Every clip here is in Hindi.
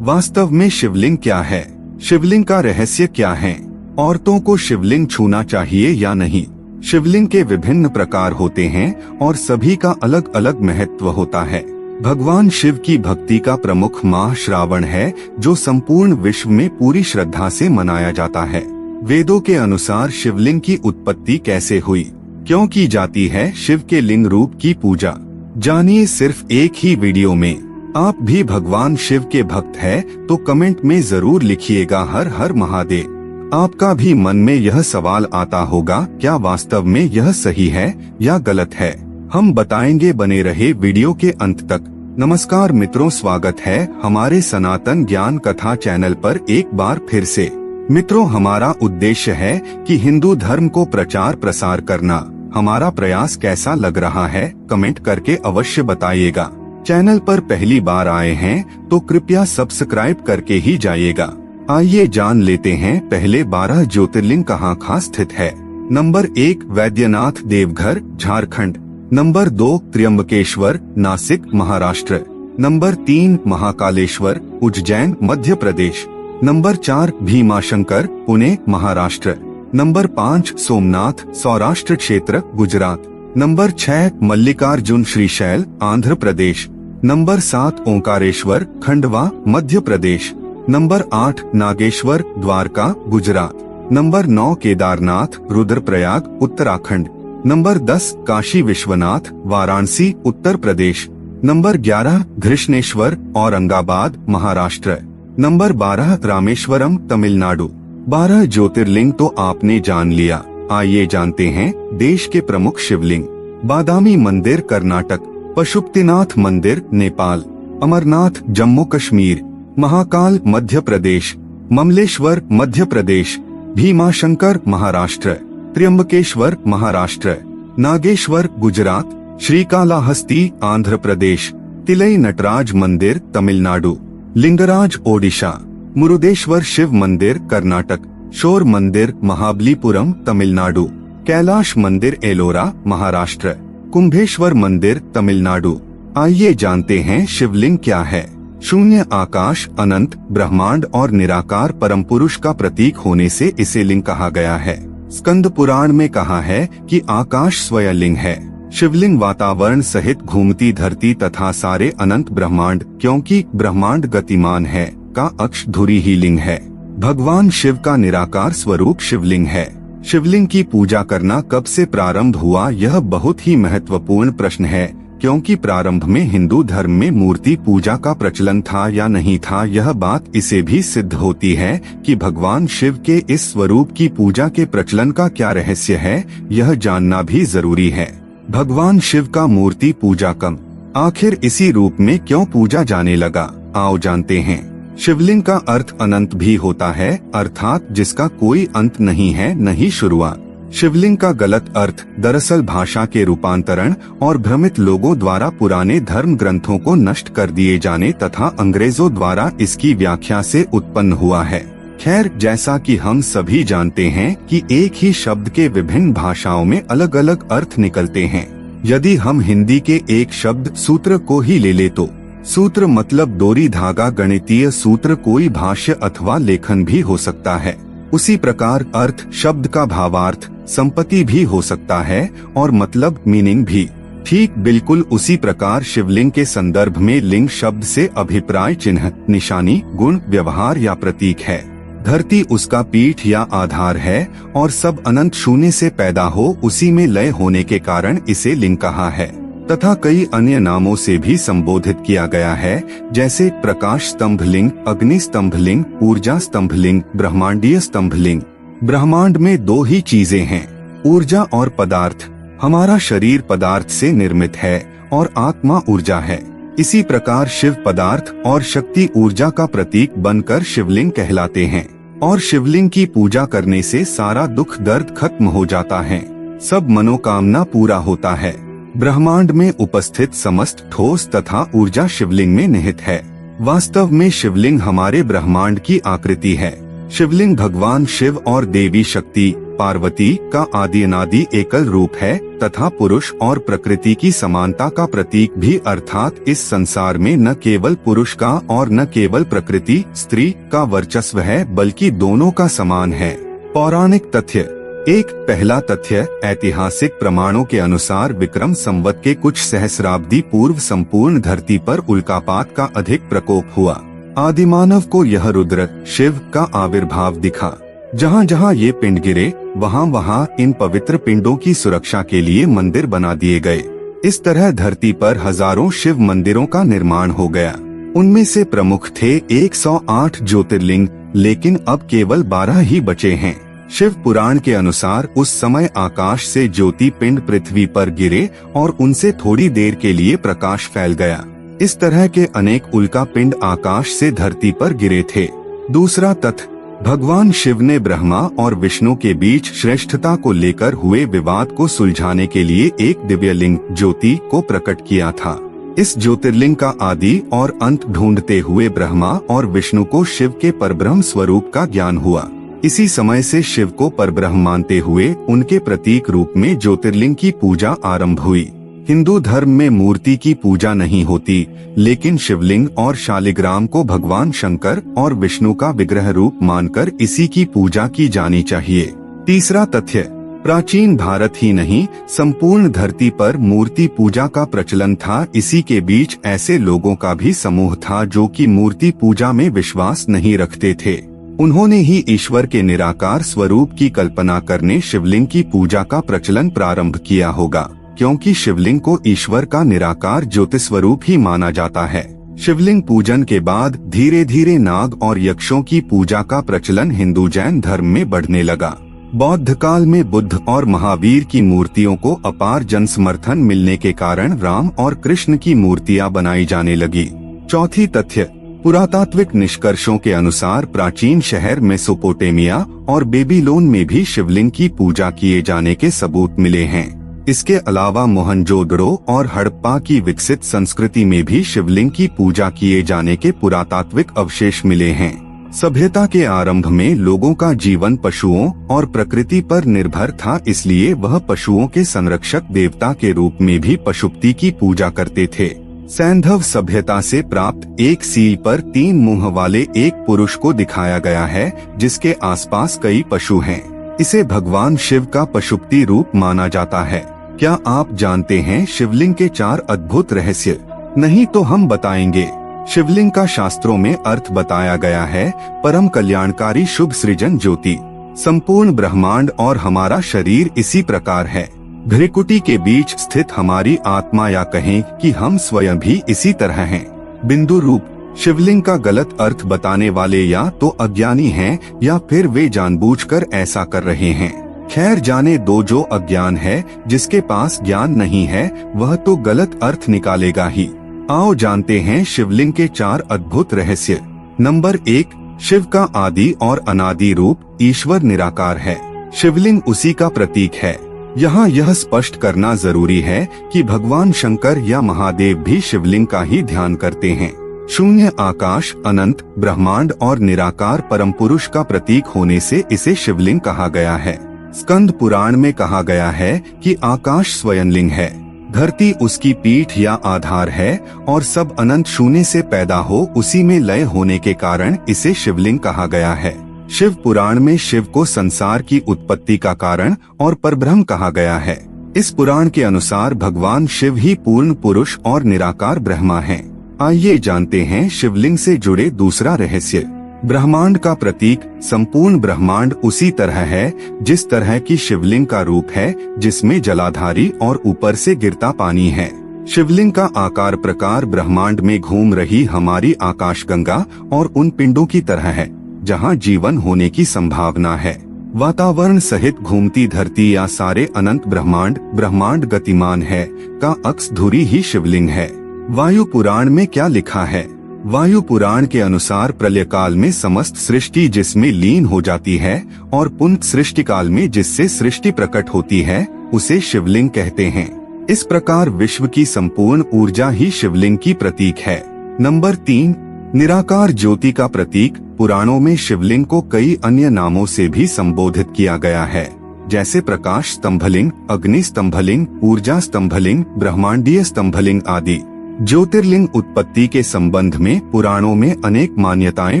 वास्तव में शिवलिंग क्या है? शिवलिंग का रहस्य क्या है? औरतों को शिवलिंग छूना चाहिए या नहीं? शिवलिंग के विभिन्न प्रकार होते हैं और सभी का अलग अलग महत्व होता है। भगवान शिव की भक्ति का प्रमुख माह श्रावण है, जो संपूर्ण विश्व में पूरी श्रद्धा से मनाया जाता है। वेदों के अनुसार शिवलिंग की उत्पत्ति कैसे हुई, क्यों की जाती है शिव के लिंग रूप की पूजा, जानिए सिर्फ एक ही वीडियो में। आप भी भगवान शिव के भक्त हैं तो कमेंट में जरूर लिखिएगा हर हर महादेव। आपका भी मन में यह सवाल आता होगा, क्या वास्तव में यह सही है या गलत है? हम बताएंगे, बने रहे वीडियो के अंत तक। नमस्कार मित्रों, स्वागत है हमारे सनातन ज्ञान कथा चैनल पर एक बार फिर से। मित्रों, हमारा उद्देश्य है कि हिंदू धर्म को प्रचार प्रसार करना। हमारा प्रयास कैसा लग रहा है कमेंट करके अवश्य बताइएगा। चैनल पर पहली बार आए हैं तो कृपया सब्सक्राइब करके ही जाइएगा। आइए जान लेते हैं पहले 12 ज्योतिर्लिंग कहाँ स्थित है। Number 1 Vaidyanath Deoghar Jharkhand. Number 2 Trimbakeshwar Nashik Maharashtra. Number 3 Mahakaleshwar Ujjain Madhya Pradesh. Number 4 Bhimashankar Pune Maharashtra. Number 5 Somnath Saurashtra क्षेत्र Gujarat. Number 6 Mallikarjuna Srisailam Andhra Pradesh. Number 7 Omkareshwar Khandwa Madhya Pradesh. Number 8 Nageshwar Dwarka Gujarat. Number 9 Kedarnath Rudraprayag Uttarakhand. Number 10 Kashi Vishwanath Varanasi Uttar Pradesh. Number 11 Grishneshwar Aurangabad Maharashtra. Number 12 Rameswaram Tamil Nadu. 12 ज्योतिर्लिंग तो आपने जान लिया। आइए जानते हैं देश के प्रमुख शिवलिंग। बादामी मंदिर कर्नाटक, पशुपतिनाथ मंदिर नेपाल, अमरनाथ जम्मू कश्मीर, महाकाल मध्य प्रदेश, ममलेश्वर मध्य प्रदेश, भीमाशंकर महाराष्ट्र, त्र्यंबकेश्वर महाराष्ट्र, नागेश्वर गुजरात, श्रीकालाहस्ती आंध्र प्रदेश, तिलई नटराज मंदिर तमिलनाडु, लिंगराज ओडिशा, मुरुदेश्वर शिव मंदिर कर्नाटक, शोर मंदिर महाबलीपुरम तमिलनाडु, कैलाश मंदिर एलोरा महाराष्ट्र, कुंभेश्वर मंदिर तमिलनाडु। आइए जानते हैं शिवलिंग क्या है। शून्य आकाश, अनंत ब्रह्मांड और निराकार परम पुरुष का प्रतीक होने से इसे लिंग कहा गया है। स्कंद पुराण में कहा है कि आकाश स्वयं लिंग है। शिवलिंग वातावरण सहित घूमती धरती तथा सारे अनंत ब्रह्मांड, क्योंकि ब्रह्मांड गतिमान है, का अक्ष धुरी ही लिंग है। भगवान शिव का निराकार स्वरूप शिवलिंग है। शिवलिंग की पूजा करना कब से प्रारंभ हुआ, यह बहुत ही महत्वपूर्ण प्रश्न है, क्योंकि प्रारंभ में हिंदू धर्म में मूर्ति पूजा का प्रचलन था या नहीं था, यह बात इसे भी सिद्ध होती है कि भगवान शिव के इस स्वरूप की पूजा के प्रचलन का क्या रहस्य है, यह जानना भी जरूरी है। भगवान शिव का मूर्ति पूजा कम, आखिर इसी रूप में क्यों पूजा जाने लगा, आओ जानते हैं। शिवलिंग का अर्थ अनंत भी होता है, अर्थात जिसका कोई अंत नहीं है न ही शुरुआत। शिवलिंग का गलत अर्थ दरअसल भाषा के रूपांतरण और भ्रमित लोगों द्वारा पुराने धर्म ग्रंथों को नष्ट कर दिए जाने तथा अंग्रेजों द्वारा इसकी व्याख्या से उत्पन्न हुआ है। खैर, जैसा कि हम सभी जानते हैं कि एक ही शब्द के विभिन्न भाषाओं में अलग अलग अर्थ निकलते हैं। यदि हम हिंदी के एक शब्द सूत्र को ही ले ले तो सूत्र मतलब डोरी धागा, गणितीय सूत्र कोई भाष्य अथवा लेखन भी हो सकता है। उसी प्रकार अर्थ शब्द का भावार्थ संपत्ति भी हो सकता है और मतलब मीनिंग भी। ठीक बिल्कुल उसी प्रकार शिवलिंग के संदर्भ में लिंग शब्द से अभिप्राय चिन्ह, निशानी, गुण, व्यवहार या प्रतीक है। धरती उसका पीठ या आधार है और सब अनंत शून्य से पैदा हो उसी में लय होने के कारण इसे लिंग कहा है, तथा कई अन्य नामों से भी संबोधित किया गया है, जैसे प्रकाश स्तंभ लिंग, अग्नि स्तंभ लिंग, ऊर्जा स्तंभ लिंग, ब्रह्मांडीय स्तंभ लिंग। ब्रह्मांड में दो ही चीजें हैं, ऊर्जा और पदार्थ। हमारा शरीर पदार्थ से निर्मित है और आत्मा ऊर्जा है। इसी प्रकार शिव पदार्थ और शक्ति ऊर्जा का प्रतीक बनकर शिवलिंग कहलाते हैं और शिवलिंग की पूजा करने से सारा दुख दर्द खत्म हो जाता है, सब मनोकामना पूरा होता है। ब्रह्मांड में उपस्थित समस्त ठोस तथा ऊर्जा शिवलिंग में निहित है। वास्तव में शिवलिंग हमारे ब्रह्मांड की आकृति है। शिवलिंग भगवान शिव और देवी शक्ति पार्वती का आदि अनादि एकल रूप है तथा पुरुष और प्रकृति की समानता का प्रतीक भी, अर्थात इस संसार में न केवल पुरुष का और न केवल प्रकृति स्त्री का वर्चस्व है बल्कि दोनों का समान है। पौराणिक तथ्य। एक पहला तथ्य, ऐतिहासिक प्रमाणों के अनुसार विक्रम संवत के कुछ सहस्राब्दी पूर्व संपूर्ण धरती पर उल्कापात का अधिक प्रकोप हुआ। आदिमानव को यह रुद्र शिव का आविर्भाव दिखा। जहाँ जहाँ ये पिंड गिरे वहाँ वहाँ इन पवित्र पिंडों की सुरक्षा के लिए मंदिर बना दिए गए। इस तरह धरती पर हजारों शिव मंदिरों का निर्माण हो गया। उनमें से प्रमुख थे 108 ज्योतिर्लिंग, लेकिन अब केवल 12 ही बचे हैं। शिव पुराण के अनुसार उस समय आकाश से ज्योति पिंड पृथ्वी पर गिरे और उनसे थोड़ी देर के लिए प्रकाश फैल गया। इस तरह के अनेक उल्का पिंड आकाश से धरती पर गिरे थे। दूसरा तथ्य, भगवान शिव ने ब्रह्मा और विष्णु के बीच श्रेष्ठता को लेकर हुए विवाद को सुलझाने के लिए एक दिव्यलिंग ज्योति को प्रकट किया था। इस ज्योतिर्लिंग का आदि और अंत ढूंढते हुए ब्रह्मा और विष्णु को शिव के परब्रह्म स्वरूप का ज्ञान हुआ। इसी समय से शिव को परब्रह्म मानते हुए उनके प्रतीक रूप में ज्योतिर्लिंग की पूजा आरंभ हुई। हिंदू धर्म में मूर्ति की पूजा नहीं होती, लेकिन शिवलिंग और शालिग्राम को भगवान शंकर और विष्णु का विग्रह रूप मानकर इसी की पूजा की जानी चाहिए। तीसरा तथ्य, प्राचीन भारत ही नहीं संपूर्ण धरती पर मूर्ति पूजा का प्रचलन था। इसी के बीच ऐसे लोगों का भी समूह था जो कि मूर्ति पूजा में विश्वास नहीं रखते थे। उन्होंने ही ईश्वर के निराकार स्वरूप की कल्पना करने शिवलिंग की पूजा का प्रचलन प्रारंभ किया होगा, क्योंकि शिवलिंग को ईश्वर का निराकार ज्योति स्वरूप ही माना जाता है। शिवलिंग पूजन के बाद धीरे धीरे नाग और यक्षों की पूजा का प्रचलन हिंदू जैन धर्म में बढ़ने लगा। बौद्ध काल में बुद्ध और महावीर की मूर्तियों को अपार जन समर्थन मिलने के कारण राम और कृष्ण की मूर्तियां बनाई जाने लगी। चौथी तथ्य, पुरातात्विक निष्कर्षों के अनुसार प्राचीन शहर मेसोपोटामिया और बेबीलोन में भी शिवलिंग की पूजा किए जाने के सबूत मिले हैं। इसके अलावा मोहनजोदड़ो और हड़प्पा की विकसित संस्कृति में भी शिवलिंग की पूजा किए जाने के पुरातात्विक अवशेष मिले हैं। सभ्यता के आरंभ में लोगों का जीवन पशुओं और प्रकृति पर निर्भर था, इसलिए वह पशुओं के संरक्षक देवता के रूप में भी पशुपति की पूजा करते थे। सैंधव सभ्यता से प्राप्त एक सील पर 3 मुंह वाले एक पुरुष को दिखाया गया है, जिसके आसपास कई पशु हैं। इसे भगवान शिव का पशुपति रूप माना जाता है। क्या आप जानते हैं शिवलिंग के 4 अद्भुत रहस्य? नहीं तो हम बताएंगे। शिवलिंग का शास्त्रों में अर्थ बताया गया है, परम कल्याणकारी शुभ सृजन ज्योति। संपूर्ण ब्रह्मांड और हमारा शरीर इसी प्रकार है। भ्रिकुटी के बीच स्थित हमारी आत्मा, या कहें कि हम स्वयं भी इसी तरह हैं। बिंदु रूप शिवलिंग का गलत अर्थ बताने वाले या तो अज्ञानी हैं या फिर वे जानबूझकर ऐसा कर रहे हैं। खैर जाने दो, जो अज्ञान है, जिसके पास ज्ञान नहीं है, वह तो गलत अर्थ निकालेगा ही। आओ जानते हैं शिवलिंग के 4 अद्भुत रहस्य। नंबर 1, शिव का आदि और अनादि रूप ईश्वर निराकार है। शिवलिंग उसी का प्रतीक है। यहाँ यह स्पष्ट करना जरूरी है कि भगवान शंकर या महादेव भी शिवलिंग का ही ध्यान करते हैं। शून्य आकाश, अनंत ब्रह्मांड और निराकार परम पुरुष का प्रतीक होने से इसे शिवलिंग कहा गया है। स्कंद पुराण में कहा गया है कि आकाश स्वयंलिंग है, धरती उसकी पीठ या आधार है और सब अनंत शून्य से पैदा हो उसी में लय होने के कारण इसे शिवलिंग कहा गया है। शिव पुराण में शिव को संसार की उत्पत्ति का कारण और परब्रह्म कहा गया है। इस पुराण के अनुसार भगवान शिव ही पूर्ण पुरुष और निराकार ब्रह्मा हैं। आइए जानते हैं शिवलिंग से जुड़े दूसरा रहस्य। ब्रह्मांड का प्रतीक संपूर्ण ब्रह्मांड उसी तरह है जिस तरह की शिवलिंग का रूप है, जिसमें जलाधारी और ऊपर से गिरता पानी है। शिवलिंग का आकार प्रकार ब्रह्मांड में घूम रही हमारी आकाशगंगा और उन पिंडों की तरह है जहाँ जीवन होने की संभावना है। वातावरण सहित घूमती धरती या सारे अनंत ब्रह्मांड गतिमान है का अक्स धुरी ही शिवलिंग है। वायु पुराण में क्या लिखा है? वायु पुराण के अनुसार प्रलय काल में समस्त सृष्टि जिसमें लीन हो जाती है और पुनः सृष्टि काल में जिससे सृष्टि प्रकट होती है, उसे शिवलिंग कहते हैं। इस प्रकार विश्व की संपूर्ण ऊर्जा ही शिवलिंग की प्रतीक है। नंबर 3, निराकार ज्योति का प्रतीक पुराणों में शिवलिंग को कई अन्य नामों से भी संबोधित किया गया है, जैसे प्रकाश स्तंभलिंग, अग्नि स्तंभलिंग, ऊर्जा स्तंभलिंग, ब्रह्मांडीय स्तंभलिंग आदि। ज्योतिर्लिंग उत्पत्ति के संबंध में पुराणों में अनेक मान्यताएं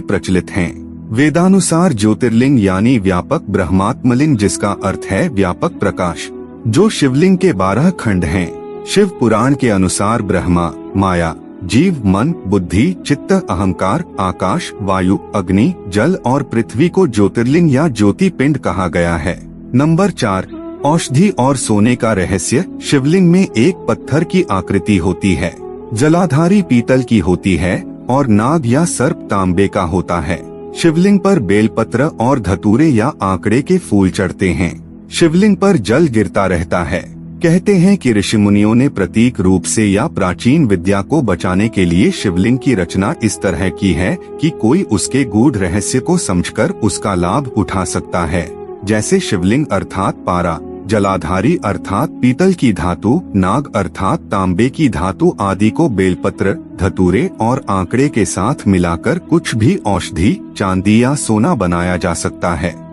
प्रचलित हैं। वेदानुसार ज्योतिर्लिंग यानी व्यापक ब्रह्मात्मलिंग, जिसका अर्थ है व्यापक प्रकाश, जो शिवलिंग के 12 खंड हैं। शिव पुराण के अनुसार ब्रह्मा, माया, जीव, मन, बुद्धि, चित्त, अहंकार, आकाश, वायु, अग्नि, जल और पृथ्वी को ज्योतिर्लिंग या ज्योति पिंड कहा गया है। नंबर 4, औषधि और सोने का रहस्य। शिवलिंग में एक पत्थर की आकृति होती है, जलाधारी पीतल की होती है और नाग या सर्प तांबे का होता है। शिवलिंग पर बेलपत्र और धतूरे या आंकड़े के फूल चढ़ते हैं। शिवलिंग पर जल गिरता रहता है। कहते हैं कि ऋषि मुनियों ने प्रतीक रूप से या प्राचीन विद्या को बचाने के लिए शिवलिंग की रचना इस तरह की है कि कोई उसके गूढ़ रहस्य को समझकर उसका लाभ उठा सकता है। जैसे शिवलिंग अर्थात पारा, जलाधारी अर्थात पीतल की धातु, नाग अर्थात तांबे की धातु आदि को बेलपत्र, धतूरे और आंकड़े के साथ मिलाकर कुछ भी औषधि, चांदी या सोना बनाया जा सकता है।